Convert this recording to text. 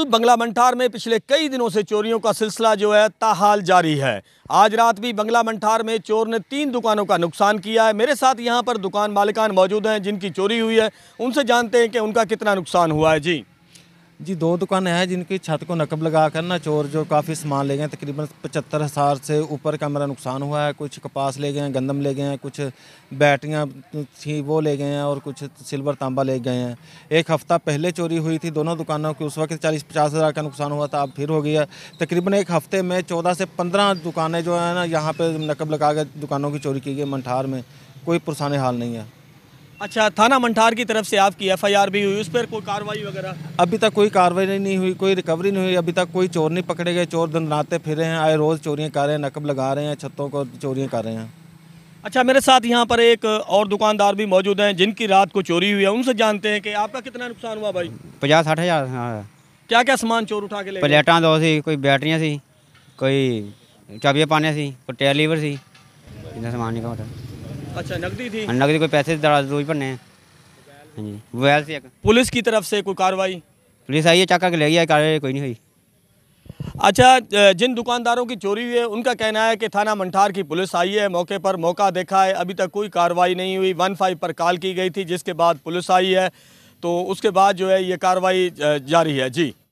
बंगला मंठार में पिछले कई दिनों से चोरियों का सिलसिला जो है ताहाल जारी है। आज रात भी बंगला मंठार में चोर ने 3 दुकानों का नुकसान किया है। मेरे साथ यहां पर दुकान मालिकान मौजूद हैं जिनकी चोरी हुई है, उनसे जानते हैं कि उनका कितना नुकसान हुआ है। जी 2 दुकानें हैं जिनकी छत को नकब लगाकर ना चोर जो काफ़ी सामान ले गए हैं। तकरीबन 75,000 से ऊपर का मेरा नुकसान हुआ है। कुछ कपास ले गए हैं, गंदम ले गए हैं, कुछ बैटरियाँ थी वो ले गए हैं और कुछ सिल्वर तांबा ले गए हैं। एक हफ़्ता पहले चोरी हुई थी दोनों दुकानों की, उस वक्त 40-50 हज़ार का नुकसान हुआ था। अब फिर हो गया। तकरीबन एक हफ़्ते में 14 से 15 दुकानें जो है ना यहाँ पर नकब लगा कर दुकानों की चोरी की गई। मंठार में कोई पुरसाने हाल नहीं है। अच्छा, थाना मंठार की तरफ से आपकी FIR भी हुई, उस पर कोई कार्रवाई वगैरह? अभी तक कोई कार्रवाई नहीं हुई, कोई रिकवरी नहीं हुई। अभी तक कोई चोर नहीं पकड़े गए। चोर दंदनाते फिर रहे हैं, आए रोज़ चोरियां कर रहे हैं, नकब लगा रहे हैं, छतों को चोरियां कर रहे हैं। अच्छा, मेरे साथ यहाँ पर एक और दुकानदार भी मौजूद हैं जिनकी रात को चोरी हुई है, उनसे जानते हैं कि आपका कितना नुकसान हुआ भाई? 50-60 हज़ार। हाँ, क्या क्या सामान चोर उठा के ले गए? प्लेटां 2 सी, कोई बैटरियां सी, कोई चाबियां पाने सी, कोई टेलीवर सी, इतना सामान नहीं होता। अच्छा, नकदी थी? नकदी कोई पैसे रोज भरने हैं। हाँ जी, मोबाइल से। पुलिस की तरफ से कोई कार्रवाई? पुलिस आई है, चक्कर के ले गया, कार्रवाई कोई नहीं हुई। अच्छा, जिन दुकानदारों की चोरी हुई है उनका कहना है कि थाना मंठार की पुलिस आई है, मौके पर मौका देखा है, अभी तक कोई कार्रवाई नहीं हुई। 15 पर कॉल की गई थी जिसके बाद पुलिस आई है, तो उसके बाद जो है ये कार्रवाई जारी है। जी।